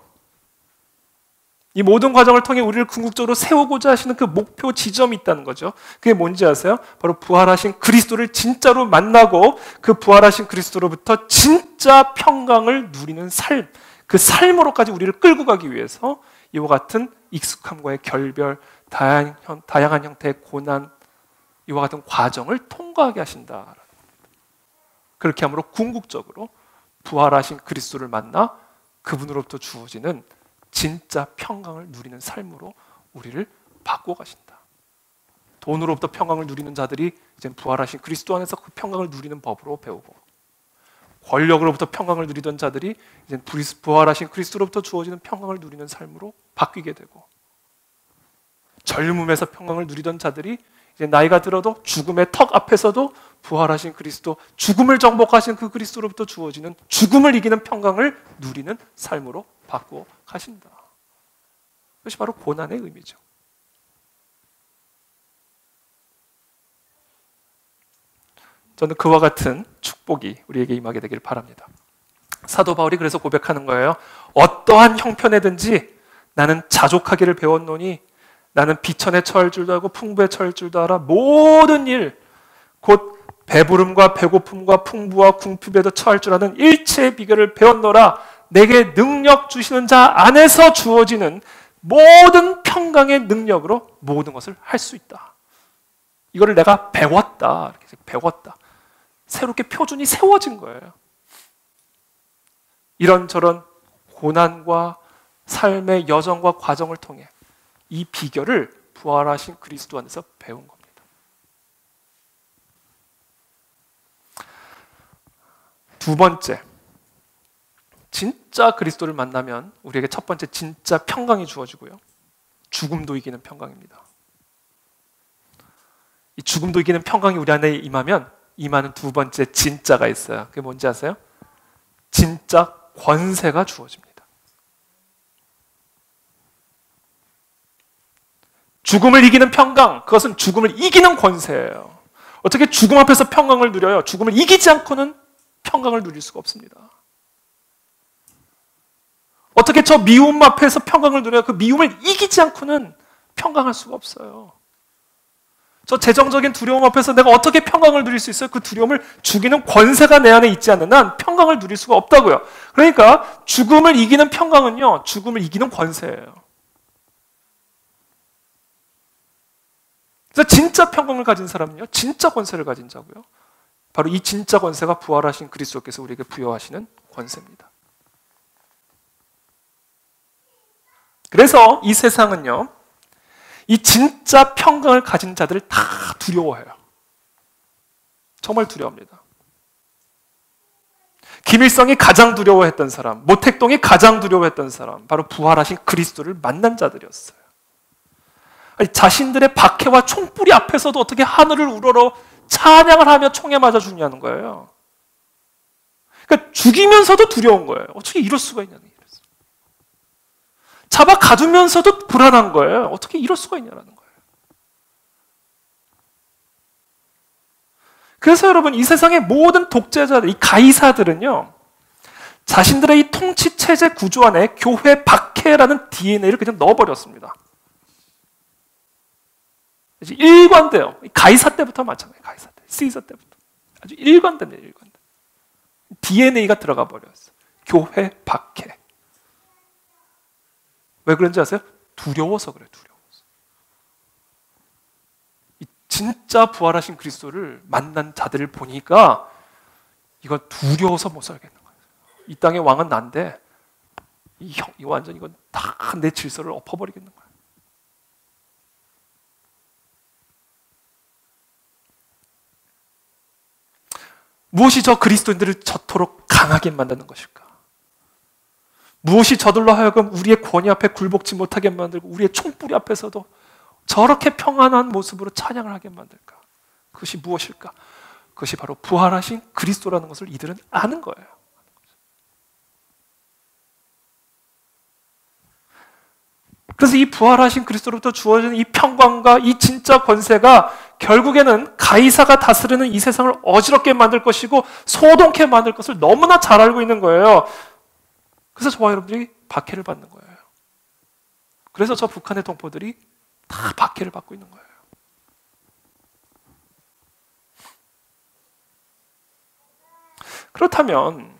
Speaker 1: 이 모든 과정을 통해 우리를 궁극적으로 세우고자 하시는 그 목표 지점이 있다는 거죠. 그게 뭔지 아세요? 바로 부활하신 그리스도를 진짜로 만나고 그 부활하신 그리스도로부터 진짜 평강을 누리는 삶, 그 삶으로까지 우리를 끌고 가기 위해서 이와 같은 익숙함과의 결별, 다양한 형태의 고난, 이와 같은 과정을 통과하게 하신다. 그렇게 함으로 궁극적으로 부활하신 그리스도를 만나 그분으로부터 주어지는 진짜 평강을 누리는 삶으로 우리를 바꿔가신다. 돈으로부터 평강을 누리는 자들이 이제 부활하신 그리스도 안에서 그 평강을 누리는 법으로 배우고, 권력으로부터 평강을 누리던 자들이 이제 부활하신 그리스도로부터 주어지는 평강을 누리는 삶으로 바뀌게 되고, 젊음에서 평강을 누리던 자들이 이제 나이가 들어도 죽음의 턱 앞에서도 부활하신 그리스도, 죽음을 정복하신 그 그리스도로부터 주어지는 죽음을 이기는 평강을 누리는 삶으로 바꾸어 가신다. 그것이 바로 고난의 의미죠. 저는 그와 같은 축복이 우리에게 임하게 되기를 바랍니다. 사도 바울이 그래서 고백하는 거예요. 어떠한 형편에든지 나는 자족하기를 배웠노니 나는 비천에 처할 줄도 알고 풍부에 처할 줄도 알아. 모든 일, 곧 배부름과 배고픔과 풍부와 궁핍에도 처할 줄 아는 일체의 비결을 배웠노라. 내게 능력 주시는 자 안에서 주어지는 모든 평강의 능력으로 모든 것을 할 수 있다. 이거를 내가 배웠다. 이렇게 배웠다. 새롭게 표준이 세워진 거예요. 이런저런 고난과 삶의 여정과 과정을 통해 이 비결을 부활하신 그리스도 안에서 배운 겁니다. 두 번째, 진짜 그리스도를 만나면 우리에게 첫 번째 진짜 평강이 주어지고요. 죽음도 이기는 평강입니다. 이 죽음도 이기는 평강이 우리 안에 임하면 임하는 두 번째 진짜가 있어요. 그게 뭔지 아세요? 진짜 권세가 주어집니다. 죽음을 이기는 평강, 그것은 죽음을 이기는 권세예요. 어떻게 죽음 앞에서 평강을 누려요? 죽음을 이기지 않고는 평강을 누릴 수가 없습니다. 어떻게 저 미움 앞에서 평강을 누려요? 그 미움을 이기지 않고는 평강할 수가 없어요. 저 재정적인 두려움 앞에서 내가 어떻게 평강을 누릴 수 있어요? 그 두려움을 죽이는 권세가 내 안에 있지 않는 한 평강을 누릴 수가 없다고요. 그러니까 죽음을 이기는 평강은요, 죽음을 이기는 권세예요. 그래서 진짜 평강을 가진 사람은요, 진짜 권세를 가진 자고요. 바로 이 진짜 권세가 부활하신 그리스도께서 우리에게 부여하시는 권세입니다. 그래서 이 세상은요, 이 진짜 평강을 가진 자들을 다 두려워해요. 정말 두려워합니다. 김일성이 가장 두려워했던 사람, 모택동이 가장 두려워했던 사람, 바로 부활하신 그리스도를 만난 자들이었어요. 아니, 자신들의 박해와 총뿌리 앞에서도 어떻게 하늘을 우러러 찬양을 하며 총에 맞아 죽냐는 거예요. 그러니까 죽이면서도 두려운 거예요. 어떻게 이럴 수가 있냐는 거예요. 잡아 가두면서도 불안한 거예요. 어떻게 이럴 수가 있냐는 거예요. 그래서 여러분, 이 세상의 모든 독재자들, 이 가이사들은요, 자신들의 이 통치 체제 구조 안에 교회 박해라는 DNA를 그냥 넣어버렸습니다. 일관돼요. 가이사 때부터 마찬가지예요. 가이사 때, 시저 때부터 아주 일관됩니다. 일관돼. DNA가 들어가 버렸어요. 교회 박해. 왜 그런지 아세요? 두려워서 그래요. 두려워서. 이 진짜 부활하신 그리스도를 만난 자들을 보니까 이건 두려워서 못 살겠는 거예요. 이 땅의 왕은 난데 이 완전 이건 다 내 질서를 엎어버리겠는 거예요. 무엇이 저 그리스도인들을 저토록 강하게 만드는 것일까? 무엇이 저들로 하여금 우리의 권위 앞에 굴복지 못하게 만들고 우리의 총뿌리 앞에서도 저렇게 평안한 모습으로 찬양을 하게 만들까? 그것이 무엇일까? 그것이 바로 부활하신 그리스도라는 것을 이들은 아는 거예요. 그래서 이 부활하신 그리스도로부터 주어지는 이 평강과 이 진짜 권세가 결국에는 가이사가 다스리는 이 세상을 어지럽게 만들 것이고 소동케 만들 것을 너무나 잘 알고 있는 거예요. 그래서 저와 여러분들이 박해를 받는 거예요. 그래서 저 북한의 동포들이 다 박해를 받고 있는 거예요. 그렇다면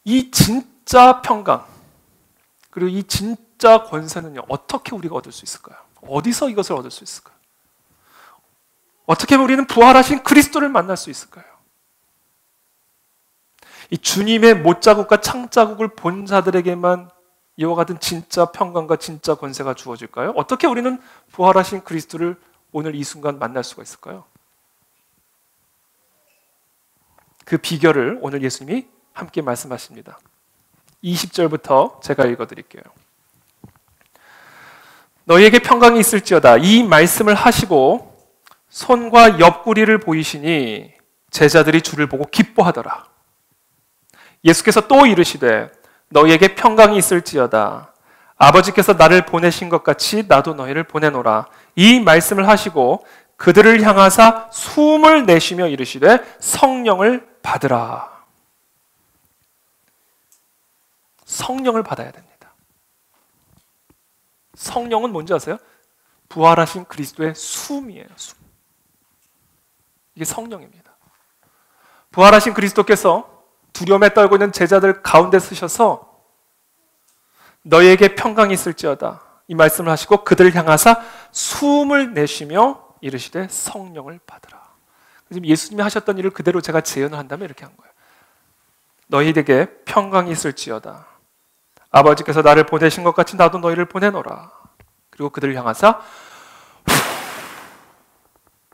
Speaker 1: 이 진짜 평강 그리고 이 진짜 권세는요, 어떻게 우리가 얻을 수 있을까요? 어디서 이것을 얻을 수 있을까요? 어떻게 하면 우리는 부활하신 그리스도를 만날 수 있을까요? 이 주님의 못자국과 창자국을 본 자들에게만 이와 같은 진짜 평강과 진짜 권세가 주어질까요? 어떻게 우리는 부활하신 그리스도를 오늘 이 순간 만날 수가 있을까요? 그 비결을 오늘 예수님이 함께 말씀하십니다. 20절부터 제가 읽어드릴게요. 너희에게 평강이 있을지어다. 이 말씀을 하시고 손과 옆구리를 보이시니 제자들이 주를 보고 기뻐하더라. 예수께서 또 이르시되 너희에게 평강이 있을지어다. 아버지께서 나를 보내신 것 같이 나도 너희를 보내노라. 이 말씀을 하시고 그들을 향하사 숨을 내쉬며 이르시되 성령을 받으라. 성령을 받아야 됩니다. 성령은 뭔지 아세요? 부활하신 그리스도의 숨이에요. 숨. 이게 성령입니다. 부활하신 그리스도께서 두려움에 떨고 있는 제자들 가운데 서셔서 너희에게 평강이 있을지어다. 이 말씀을 하시고 그들을 향하사 숨을 내쉬며 이르시되 성령을 받으라. 지금 예수님이 하셨던 일을 그대로 제가 재현을 한다면 이렇게 한 거예요. 너희에게 평강이 있을지어다. 아버지께서 나를 보내신 것 같이 나도 너희를 보내노라. 그리고 그들을 향하사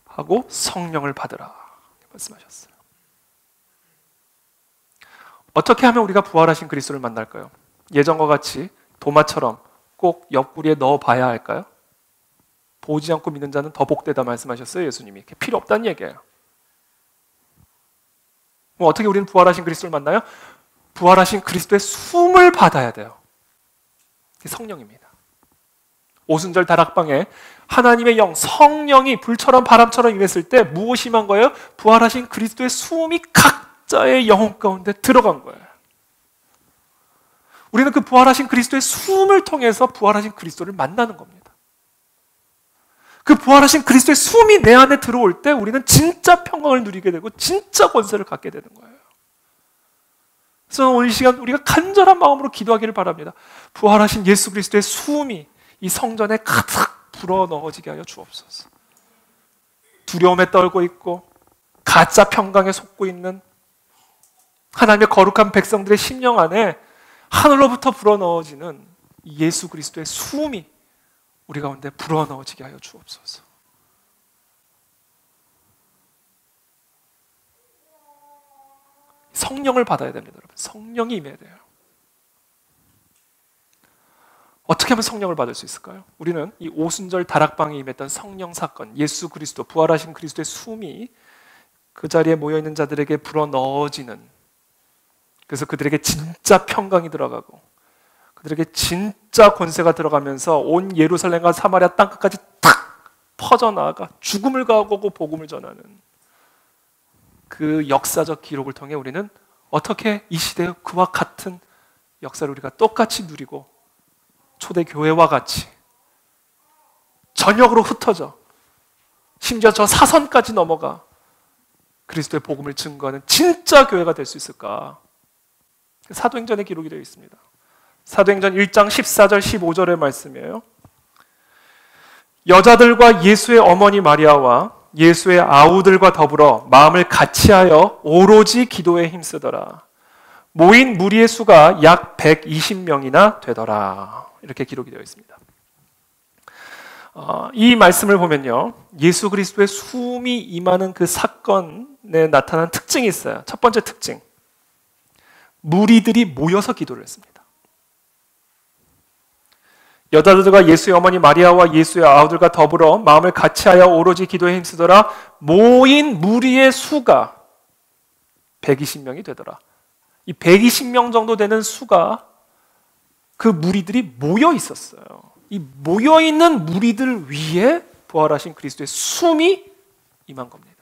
Speaker 1: 하고 성령을 받으라 말씀하셨어요. 어떻게 하면 우리가 부활하신 그리스도를 만날까요? 예전과 같이 도마처럼 꼭 옆구리에 넣어봐야 할까요? 보지 않고 믿는 자는 더 복되다 말씀하셨어요. 예수님이. 필요 없다는 얘기예요. 어떻게 우리는 부활하신 그리스도를 만나요? 부활하신 그리스도의 숨을 받아야 돼요. 성령입니다. 오순절 다락방에 하나님의 영, 성령이 불처럼 바람처럼 임했을 때 무엇이 임한 거예요? 부활하신 그리스도의 숨이 각자의 영혼 가운데 들어간 거예요. 우리는 그 부활하신 그리스도의 숨을 통해서 부활하신 그리스도를 만나는 겁니다. 그 부활하신 그리스도의 숨이 내 안에 들어올 때 우리는 진짜 평강을 누리게 되고 진짜 권세를 갖게 되는 거예요. 그래서 오늘 이 시간 우리가 간절한 마음으로 기도하기를 바랍니다. 부활하신 예수 그리스도의 숨이 이 성전에 가득 불어넣어지게 하여 주옵소서. 두려움에 떨고 있고 가짜 평강에 속고 있는 하나님의 거룩한 백성들의 심령 안에 하늘로부터 불어넣어지는 예수 그리스도의 숨이 우리 가운데 불어넣어지게 하여 주옵소서. 성령을 받아야 됩니다, 여러분. 성령이 임해야 돼요. 어떻게 하면 성령을 받을 수 있을까요? 우리는 이 오순절 다락방에 임했던 성령 사건, 예수 그리스도, 부활하신 그리스도의 숨이 그 자리에 모여있는 자들에게 불어넣어지는, 그래서 그들에게 진짜 평강이 들어가고 그들에게 진짜 권세가 들어가면서 온 예루살렘과 사마리아 땅끝까지 탁 퍼져나가 죽음을 가하고 복음을 전하는 그 역사적 기록을 통해 우리는 어떻게 이 시대의 그와 같은 역사를 우리가 똑같이 누리고 초대교회와 같이 전역으로 흩어져 심지어 저 사선까지 넘어가 그리스도의 복음을 증거하는 진짜 교회가 될 수 있을까? 사도행전에 기록이 되어 있습니다. 사도행전 1장 14절 15절의 말씀이에요. 여자들과 예수의 어머니 마리아와 예수의 아우들과 더불어 마음을 같이하여 오로지 기도에 힘쓰더라. 모인 무리의 수가 약 120명이나 되더라. 이렇게 기록이 되어 있습니다. 이 말씀을 보면요, 예수 그리스도의 숨이 임하는 그 사건에 나타난 특징이 있어요. 첫 번째 특징, 무리들이 모여서 기도를 했습니다. 여자들과 예수의 어머니 마리아와 예수의 아우들과 더불어 마음을 같이하여 오로지 기도에 힘쓰더라. 모인 무리의 수가 120명이 되더라. 이 120명 정도 되는 수가, 그 무리들이 모여 있었어요. 이 모여 있는 무리들 위에 부활하신 그리스도의 숨이 임한 겁니다.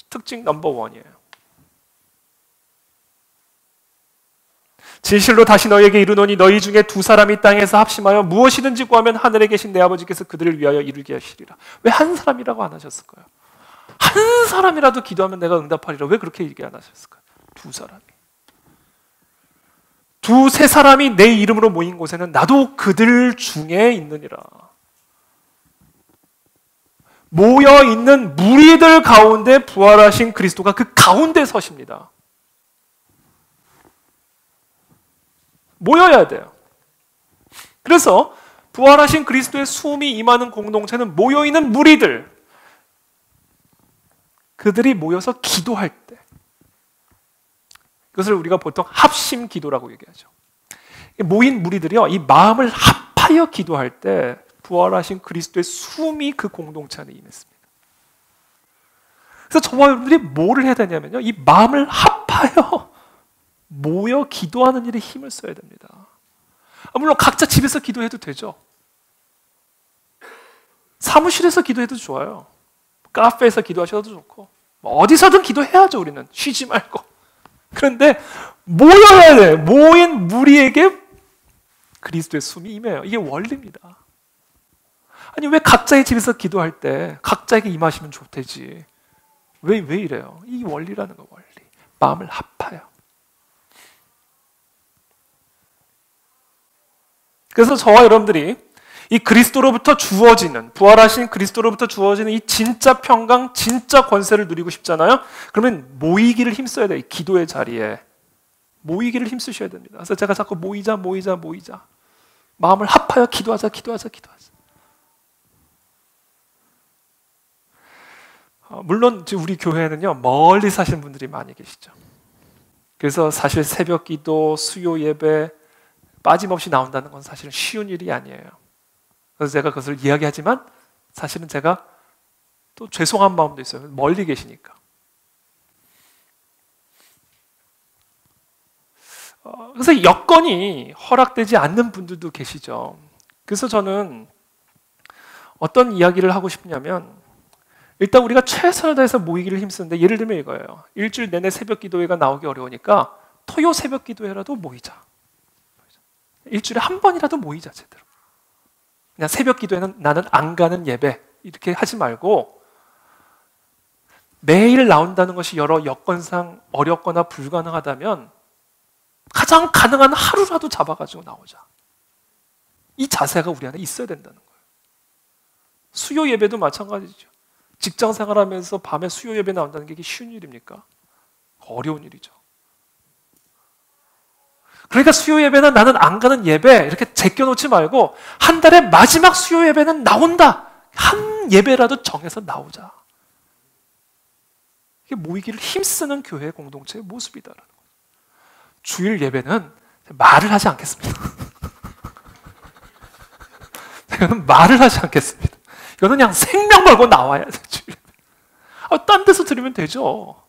Speaker 1: 특징 넘버 원이에요. 진실로 다시 너희에게 이르노니 너희 중에 두 사람이 땅에서 합심하여 무엇이든지 구하면 하늘에 계신 내 아버지께서 그들을 위하여 이루게 하시리라. 왜 한 사람이라고 안 하셨을까요? 한 사람이라도 기도하면 내가 응답하리라. 왜 그렇게 얘기 안 하셨을까요? 두 사람이. 두세 사람이 내 이름으로 모인 곳에는 나도 그들 중에 있느니라. 모여 있는 무리들 가운데 부활하신 그리스도가 그 가운데 서십니다. 모여야 돼요. 그래서 부활하신 그리스도의 숨이 임하는 공동체는 모여있는 무리들, 그들이 모여서 기도할 때, 그것을 우리가 보통 합심 기도라고 얘기하죠. 모인 무리들이요, 이 마음을 합하여 기도할 때 부활하신 그리스도의 숨이 그 공동체 안에 임했습니다. 그래서 저와 여러분들이 뭐를 해야 되냐면요, 이 마음을 합하여 모여 기도하는 일에 힘을 써야 됩니다. 물론 각자 집에서 기도해도 되죠. 사무실에서 기도해도 좋아요. 카페에서 기도하셔도 좋고, 어디서든 기도해야죠. 우리는 쉬지 말고. 그런데 모여야 돼. 모인 무리에게 그리스도의 숨이 임해요. 이게 원리입니다. 아니, 왜 각자의 집에서 기도할 때 각자에게 임하시면 좋대지? 왜 이래요? 이 원리라는 거, 원리. 마음을 합하여. 그래서 저와 여러분들이 이 그리스도로부터 주어지는, 부활하신 그리스도로부터 주어지는 이 진짜 평강, 진짜 권세를 누리고 싶잖아요. 그러면 모이기를 힘써야 돼요. 이 기도의 자리에 모이기를 힘쓰셔야 됩니다. 그래서 제가 자꾸 모이자 마음을 합하여 기도하자. 물론 우리 교회는요, 멀리 사시는 분들이 많이 계시죠. 그래서 사실 새벽 기도, 수요 예배 빠짐없이 나온다는 건 사실은 쉬운 일이 아니에요. 그래서 제가 그것을 이야기하지만 사실은 제가 또 죄송한 마음도 있어요. 멀리 계시니까. 그래서 여건이 허락되지 않는 분들도 계시죠. 그래서 저는 어떤 이야기를 하고 싶냐면, 일단 우리가 최선을 다해서 모이기를 힘쓰는데, 예를 들면 이거예요. 일주일 내내 새벽 기도회가 나오기 어려우니까 토요 새벽 기도회라도 모이자. 일주일에 한 번이라도 모이자, 제대로. 그냥 새벽 기도회는 나는 안 가는 예배 이렇게 하지 말고, 매일 나온다는 것이 여러 여건상 어렵거나 불가능하다면 가장 가능한 하루라도 잡아가지고 나오자. 이 자세가 우리 안에 있어야 된다는 거예요. 수요 예배도 마찬가지죠. 직장 생활하면서 밤에 수요 예배 나온다는 게 이게 쉬운 일입니까? 어려운 일이죠. 그러니까 수요 예배는 나는 안 가는 예배 이렇게 제껴놓지 말고, 한 달의 마지막 수요 예배는 나온다. 한 예배라도 정해서 나오자. 이게 모이기를 힘쓰는 교회 공동체의 모습이다라는 거예요. 주일 예배는 말을 하지 않겠습니다. 이거는 말을 하지 않겠습니다. 이거는 그냥 생명 걸고 나와야 돼. 주일 예배. 딴 데서 들으면 되죠.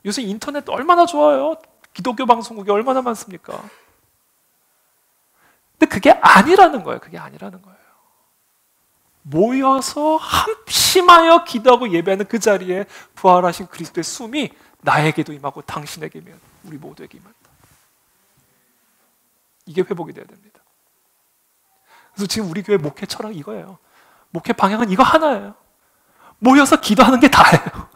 Speaker 1: 요새 인터넷 얼마나 좋아요. 기독교 방송국이 얼마나 많습니까? 근데 그게 아니라는 거예요. 그게 아니라는 거예요. 모여서 합심하여 기도하고 예배하는 그 자리에 부활하신 그리스도의 숨이 나에게도 임하고 당신에게면 우리 모두에게 임한다. 이게 회복이 돼야 됩니다. 그래서 지금 우리 교회 목회 철학 이거예요. 목회 방향은 이거 하나예요. 모여서 기도하는 게 다예요.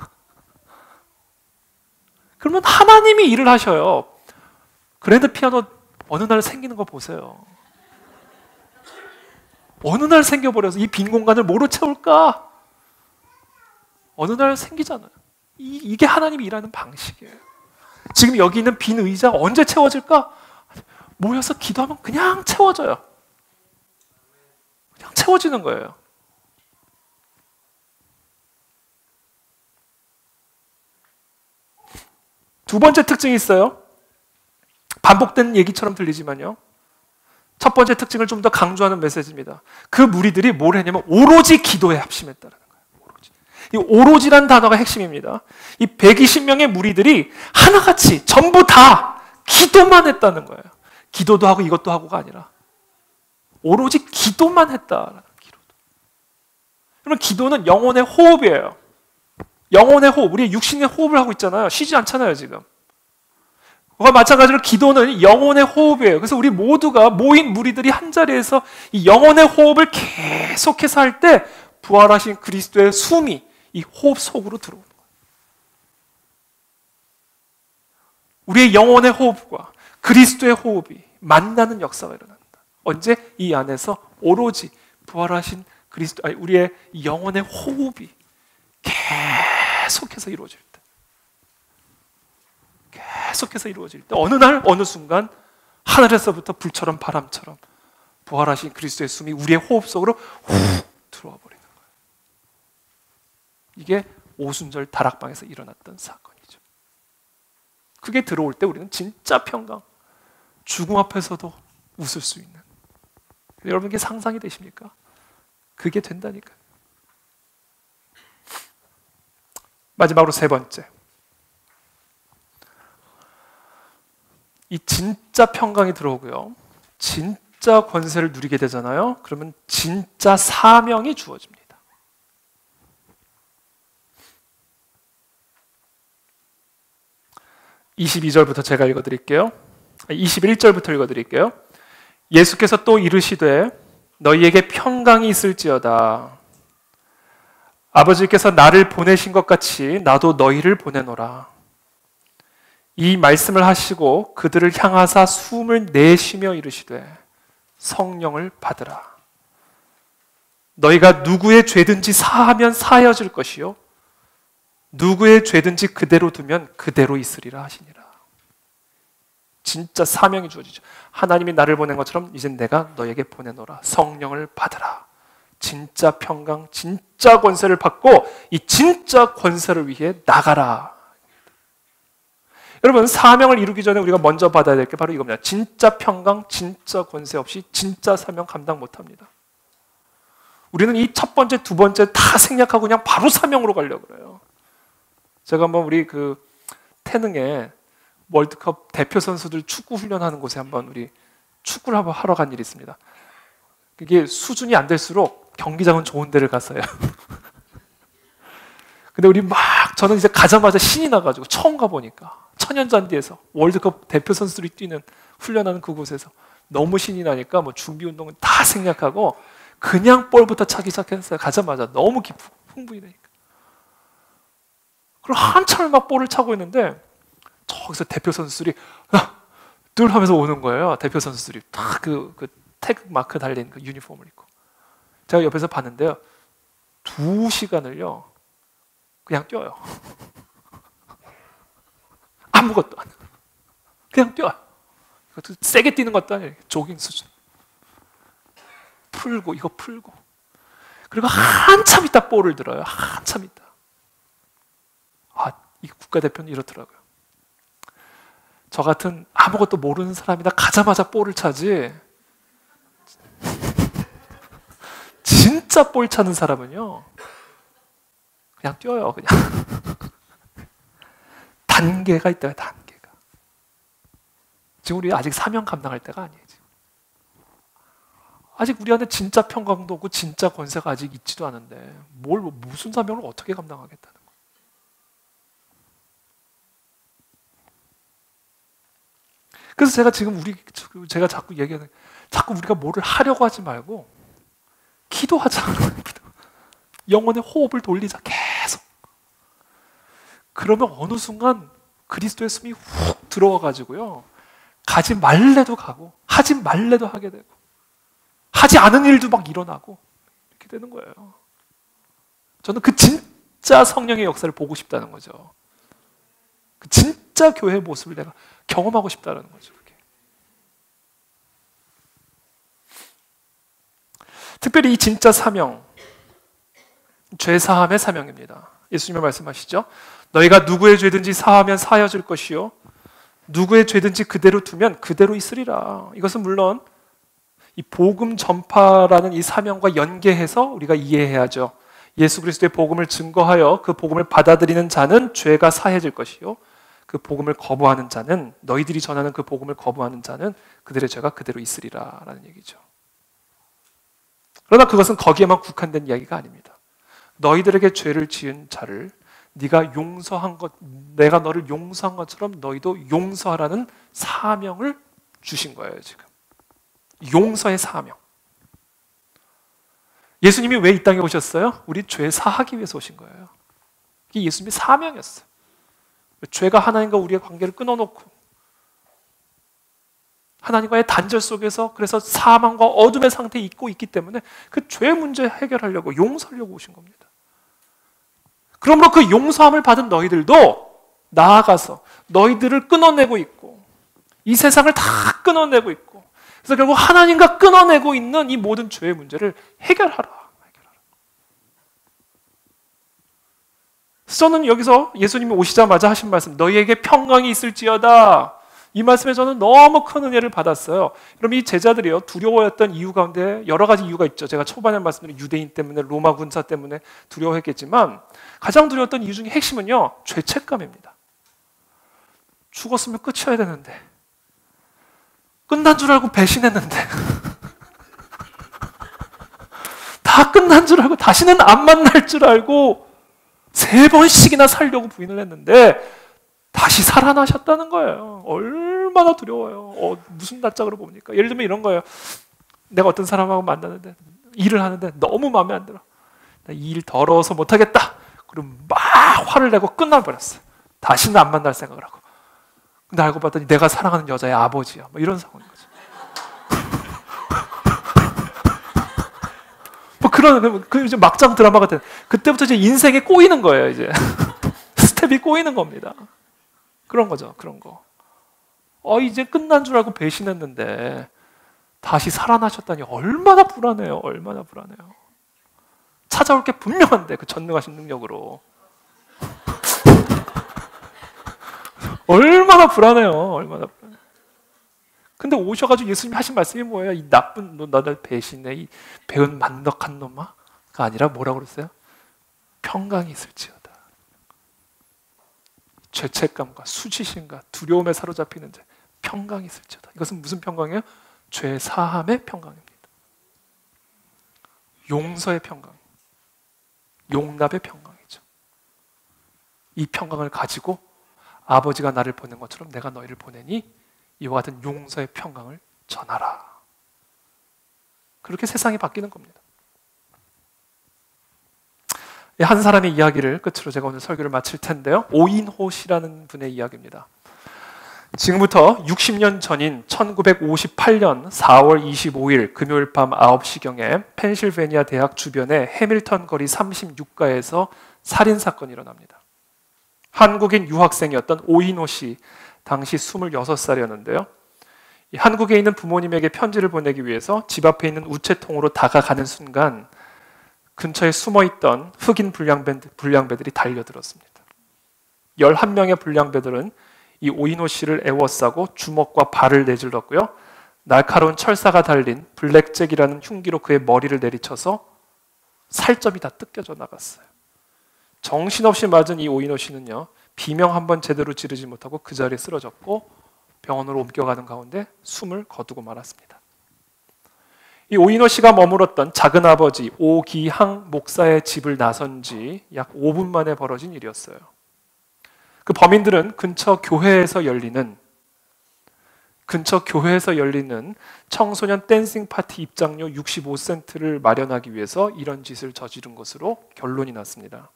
Speaker 1: 그러면 하나님이 일을 하셔요. 그랜드 피아노 어느 날 생기는 거 보세요. 어느 날 생겨버려서 이 빈 공간을 뭐로 채울까? 어느 날 생기잖아요. 이게 하나님이 일하는 방식이에요. 지금 여기 있는 빈 의자 언제 채워질까? 모여서 기도하면 그냥 채워져요. 그냥 채워지는 거예요. 두 번째 특징이 있어요. 반복된 얘기처럼 들리지만요. 첫 번째 특징을 좀 더 강조하는 메시지입니다. 그 무리들이 뭘 했냐면 오로지 기도에 합심했다는 거예요. 오로지. 이 오로지란 단어가 핵심입니다. 이 120명의 무리들이 하나같이 전부 다 기도만 했다는 거예요. 기도도 하고 이것도 하고가 아니라 오로지 기도만 했다라는 기도도. 그러면 기도는 영혼의 호흡이에요. 영혼의 호흡, 우리 육신의 호흡을 하고 있잖아요. 쉬지 않잖아요, 지금. 그와 마찬가지로 기도는 영혼의 호흡이에요. 그래서 우리 모두가 모인 무리들이 한 자리에서 이 영혼의 호흡을 계속해서 할 때 부활하신 그리스도의 숨이 이 호흡 속으로 들어오는 거예요. 우리의 영혼의 호흡과 그리스도의 호흡이 만나는 역사가 일어난다. 언제? 이 안에서 오로지 부활하신 그리스도, 아니 우리의 영혼의 호흡이 계속해서 이루어질 때, 계속해서 이루어질 때, 어느 날 어느 순간 하늘에서부터 불처럼 바람처럼 부활하신 그리스도의 숨이 우리의 호흡 속으로 훅 들어와 버리는 거예요. 이게 오순절 다락방에서 일어났던 사건이죠. 그게 들어올 때 우리는 진짜 평강, 죽음 앞에서도 웃을 수 있는, 여러분 이게 상상이 되십니까? 그게 된다니까요. 마지막으로 세 번째, 이 진짜 평강이 들어오고요, 진짜 권세를 누리게 되잖아요. 그러면 진짜 사명이 주어집니다. (22절부터) 제가 읽어드릴게요. 21절부터 읽어드릴게요. 예수께서 또 이르시되 너희에게 평강이 있을지어다. 아버지께서 나를 보내신 것 같이 나도 너희를 보내노라. 이 말씀을 하시고 그들을 향하사 숨을 내쉬며 이르시되, 성령을 받으라. 너희가 누구의 죄든지 사하면 사하여질 것이요 누구의 죄든지 그대로 두면 그대로 있으리라 하시니라. 진짜 사명이 주어지죠. 하나님이 나를 보낸 것처럼 이제 내가 너에게 보내노라. 성령을 받으라. 진짜 평강, 진짜 권세를 받고 이 진짜 권세를 위해 나가라. 여러분, 사명을 이루기 전에 우리가 먼저 받아야 될 게 바로 이겁니다. 진짜 평강, 진짜 권세 없이 진짜 사명 감당 못합니다. 우리는 이 첫 번째, 두 번째 다 생략하고 그냥 바로 사명으로 가려고 그래요. 제가 한번 우리 그 태능에 월드컵 대표 선수들 축구 훈련하는 곳에 한번 우리 축구를 한번 하러 간 일이 있습니다. 이게 수준이 안 될수록 경기장은 좋은 데를 갔어요. 근데 우리 저는 이제 가자마자 신이 나가지고 처음 가보니까 천연잔디에서 월드컵 대표 선수들이 뛰는 훈련하는 그곳에서 너무 신이 나니까 뭐 준비 운동은 다 생략하고 그냥 볼부터 차기 시작했어요. 가자마자 너무 흥분이 되니까. 그리고 한참을 막 볼을 차고 있는데 저기서 대표 선수들이 늘 하면서 오는 거예요. 대표 선수들이 다 그 태극 마크 달린 그 유니폼을 입고. 제가 옆에서 봤는데요. 2시간을요. 그냥 뛰어요. 아무것도 안 해요. 그냥 뛰어요. 그것도 세게 뛰는 것도 아니에요. 조깅 수준. 풀고 이거 풀고. 그리고 한참 있다 볼을 들어요. 한참 있다. 이 국가대표는 이렇더라고요. 저 같은 아무것도 모르는 사람이나 가자마자 볼을 차지 진짜 볼 차는 사람은요 그냥 뛰어요. 그냥 단계가 있다요. 단계가. 지금 우리 아직 사명 감당할 때가 아니에요. 지금. 아직 우리 안에 진짜 평강도 없고 진짜 권세가 아직 있지도 않은데 무슨 사명을 어떻게 감당하겠다는 거예요. 그래서 제가 지금 제가 자꾸 얘기하는 자꾸 우리가 뭐를 하려고 하지 말고 기도하자. 영혼의 호흡을 돌리자. 계속. 그러면 어느 순간 그리스도의 숨이 훅 들어와 가지고요. 가지 말래도 가고 하지 말래도 하게 되고 하지 않은 일도 막 일어나고 이렇게 되는 거예요. 저는 그 진짜 성령의 역사를 보고 싶다는 거죠. 그 진짜 교회의 모습을 내가 경험하고 싶다는 거죠. 그게. 특별히 이 진짜 사명, 죄사함의 사명입니다. 예수님이 말씀하시죠. 너희가 누구의 죄든지 사하면 사하여질 것이요 누구의 죄든지 그대로 두면 그대로 있으리라. 이것은 물론 이 복음 전파라는 이 사명과 연계해서 우리가 이해해야죠. 예수 그리스도의 복음을 증거하여 그 복음을 받아들이는 자는 죄가 사해질 것이요 그 복음을 거부하는 자는 너희들이 전하는 그 복음을 거부하는 자는 그들의 죄가 그대로 있으리라 라는 얘기죠. 그러나 그것은 거기에만 국한된 이야기가 아닙니다. 너희들에게 죄를 지은 자를 네가 용서한 것, 내가 너를 용서한 것처럼 너희도 용서하라는 사명을 주신 거예요. 지금 용서의 사명. 예수님이 왜 이 땅에 오셨어요? 우리 죄 사하기 위해서 오신 거예요. 이게 예수님의 사명이었어요. 죄가 하나님과 우리의 관계를 끊어놓고 하나님과의 단절 속에서 그래서 사망과 어둠의 상태에 있고 있기 때문에 그 죄 문제 해결하려고 용서하려고 오신 겁니다. 그러므로 그 용서함을 받은 너희들도 나아가서 너희들을 끊어내고 있고 이 세상을 다 끊어내고 있고 그래서 결국 하나님과 끊어내고 있는 이 모든 죄의 문제를 해결하라. 저는 여기서 예수님이 오시자마자 하신 말씀 너희에게 평강이 있을지어다 이 말씀에 저는 너무 큰 은혜를 받았어요. 그럼 이 제자들이요 두려워했던 이유 가운데 여러 가지 이유가 있죠. 제가 초반에 말씀드린 유대인 때문에 로마 군사 때문에 두려워했겠지만 가장 두려웠던 이유 중에 핵심은요 죄책감입니다. 죽었으면 끝이어야 되는데 끝난 줄 알고 배신했는데 다 끝난 줄 알고 다시는 안 만날 줄 알고 3번씩이나 살려고 부인을 했는데 다시 살아나셨다는 거예요. 얼마나 두려워요. 무슨 낯짝으로 봅니까? 예를 들면 이런 거예요. 내가 어떤 사람하고 만나는데 일을 하는데 너무 마음에 안 들어. 나 이 일 더러워서 못하겠다. 그럼 막 화를 내고 끝나버렸어요. 다시는 안 만날 생각을 하고. 근데 알고 봤더니 내가 사랑하는 여자의 아버지야. 뭐 이런 상황인 거죠. 그 이제 막장 드라마가 돼. 그때부터 이제 인생에 꼬이는 거예요, 이제. 스텝이 꼬이는 겁니다. 그런 거죠, 그런 거. 이제 끝난 줄 알고 배신했는데 다시 살아나셨다니 얼마나 불안해요, 얼마나 불안해요. 찾아올 게 분명한데 그 전능하신 능력으로. 얼마나 불안해요, 얼마나 불안해요. 근데 오셔가지고 예수님이 하신 말씀이 뭐예요? 이 나쁜 놈, 나를 배신해, 이 배은 만덕한 놈아? 가 아니라 뭐라고 그랬어요? 평강이 있을지어다. 죄책감과 수치심과 두려움에 사로잡히는 자, 평강이 있을지어다. 이것은 무슨 평강이에요? 죄 사함의 평강입니다. 용서의 평강, 용납의 평강이죠. 이 평강을 가지고 아버지가 나를 보낸 것처럼 내가 너희를 보내니 이와 같은 용서의 평강을 전하라. 그렇게 세상이 바뀌는 겁니다. 한 사람의 이야기를 끝으로 제가 오늘 설교를 마칠 텐데요. 오인호 씨라는 분의 이야기입니다. 지금부터 60년 전인 1958년 4월 25일 금요일 밤 9시경에 펜실베니아 대학 주변의 해밀턴 거리 36가에서 살인사건이 일어납니다. 한국인 유학생이었던 오인호 씨, 당시 26살이었는데요. 한국에 있는 부모님에게 편지를 보내기 위해서 집 앞에 있는 우체통으로 다가가는 순간 근처에 숨어있던 흑인 불량배들이 달려들었습니다. 11명의 불량배들은 이 오인호 씨를 애워싸고 주먹과 발을 내질렀고요. 날카로운 철사가 달린 블랙잭이라는 흉기로 그의 머리를 내리쳐서 살점이 다 뜯겨져 나갔어요. 정신없이 맞은 이 오인호 씨는요, 비명 한 번 제대로 지르지 못하고 그 자리에 쓰러졌고 병원으로 옮겨가는 가운데 숨을 거두고 말았습니다. 이 오인호 씨가 머물었던 작은 아버지 오기항 목사의 집을 나선 지 약 5분 만에 벌어진 일이었어요. 그 범인들은 근처 교회에서 열리는 청소년 댄싱 파티 입장료 65센트를 마련하기 위해서 이런 짓을 저지른 것으로 결론이 났습니다.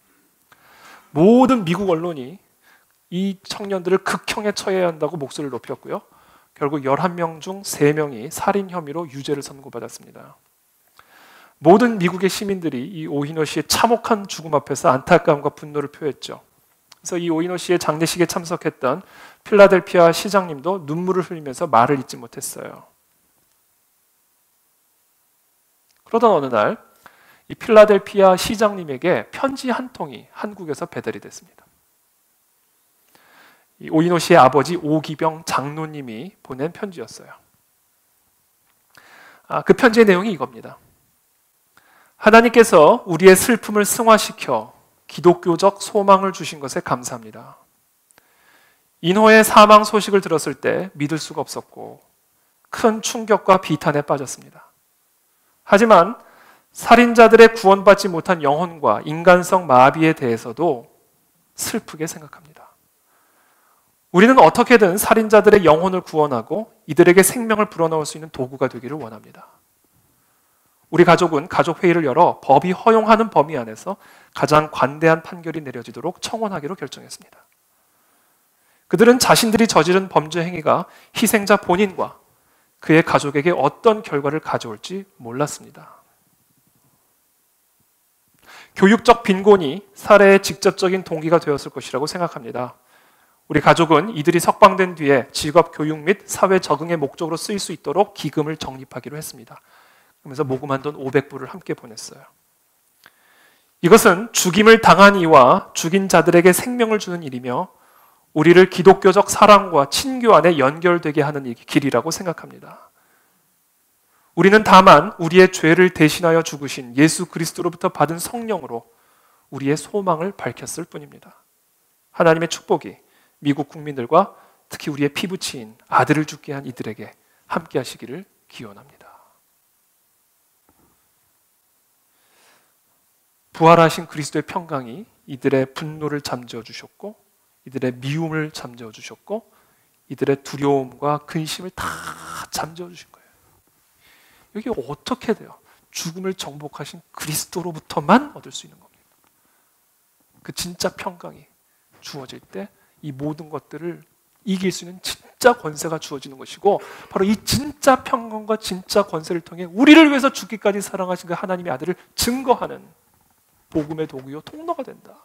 Speaker 1: 모든 미국 언론이 이 청년들을 극형에 처해야 한다고 목소리를 높였고요. 결국 11명 중 3명이 살인 혐의로 유죄를 선고받았습니다. 모든 미국의 시민들이 이 오인호 씨의 참혹한 죽음 앞에서 안타까움과 분노를 표했죠. 그래서 이 오인호 씨의 장례식에 참석했던 필라델피아 시장님도 눈물을 흘리면서 말을 잇지 못했어요. 그러던 어느 날 이 필라델피아 시장님에게 편지 한 통이 한국에서 배달이 됐습니다. 이 오인호 씨의 아버지 오기병 장로님이 보낸 편지였어요. 그 편지의 내용이 이겁니다. 하나님께서 우리의 슬픔을 승화시켜 기독교적 소망을 주신 것에 감사합니다. 인호의 사망 소식을 들었을 때 믿을 수가 없었고 큰 충격과 비탄에 빠졌습니다. 하지만 살인자들의 구원받지 못한 영혼과 인간성 마비에 대해서도 슬프게 생각합니다. 우리는 어떻게든 살인자들의 영혼을 구원하고 이들에게 생명을 불어넣을 수 있는 도구가 되기를 원합니다. 우리 가족은 가족회의를 열어 법이 허용하는 범위 안에서 가장 관대한 판결이 내려지도록 청원하기로 결정했습니다. 그들은 자신들이 저지른 범죄 행위가 희생자 본인과 그의 가족에게 어떤 결과를 가져올지 몰랐습니다. 교육적 빈곤이 살해의 직접적인 동기가 되었을 것이라고 생각합니다. 우리 가족은 이들이 석방된 뒤에 직업 교육 및 사회 적응의 목적으로 쓰일 수 있도록 기금을 적립하기로 했습니다. 그러면서 모금한 돈 500불을 함께 보냈어요. 이것은 죽임을 당한 이와 죽인 자들에게 생명을 주는 일이며 우리를 기독교적 사랑과 친교 안에 연결되게 하는 길이라고 생각합니다. 우리는 다만 우리의 죄를 대신하여 죽으신 예수 그리스도로부터 받은 성령으로 우리의 소망을 밝혔을 뿐입니다. 하나님의 축복이 미국 국민들과 특히 우리의 피부치인 아들을 죽게 한 이들에게 함께 하시기를 기원합니다. 부활하신 그리스도의 평강이 이들의 분노를 잠재워 주셨고 이들의 미움을 잠재워 주셨고 이들의 두려움과 근심을 다 잠재워 주신 거예요. 이게 어떻게 돼요? 죽음을 정복하신 그리스도로부터만 얻을 수 있는 겁니다. 그 진짜 평강이 주어질 때 이 모든 것들을 이길 수 있는 진짜 권세가 주어지는 것이고, 바로 이 진짜 평강과 진짜 권세를 통해 우리를 위해서 죽기까지 사랑하신 그 하나님의 아들을 증거하는 복음의 도구요 통로가 된다.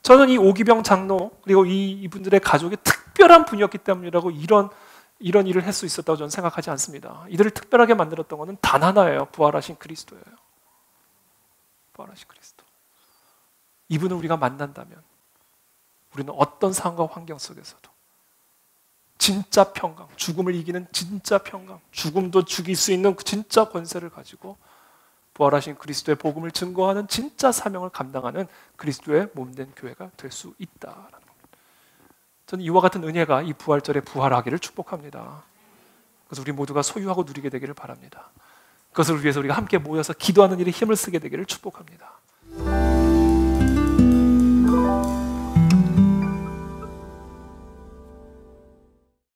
Speaker 1: 저는 이 오기병 장로 그리고 이분들의 가족이 특별한 분이었기 때문이라고 이런 일을 할 수 있었다고 저는 생각하지 않습니다. 이들을 특별하게 만들었던 것은 단 하나예요. 부활하신 그리스도예요. 부활하신 그리스도. 이분을 우리가 만난다면 우리는 어떤 상황과 환경 속에서도 진짜 평강, 죽음을 이기는 진짜 평강, 죽음도 죽일 수 있는 진짜 권세를 가지고 부활하신 그리스도의 복음을 증거하는 진짜 사명을 감당하는 그리스도의 몸된 교회가 될 수 있다라는 겁니다. 저는 이와 같은 은혜가 이 부활절에 부활하기를 축복합니다. 그래서 우리 모두가 소유하고 누리게 되기를 바랍니다. 그것을 위해서 우리가 함께 모여서 기도하는 일에 힘을 쓰게 되기를 축복합니다.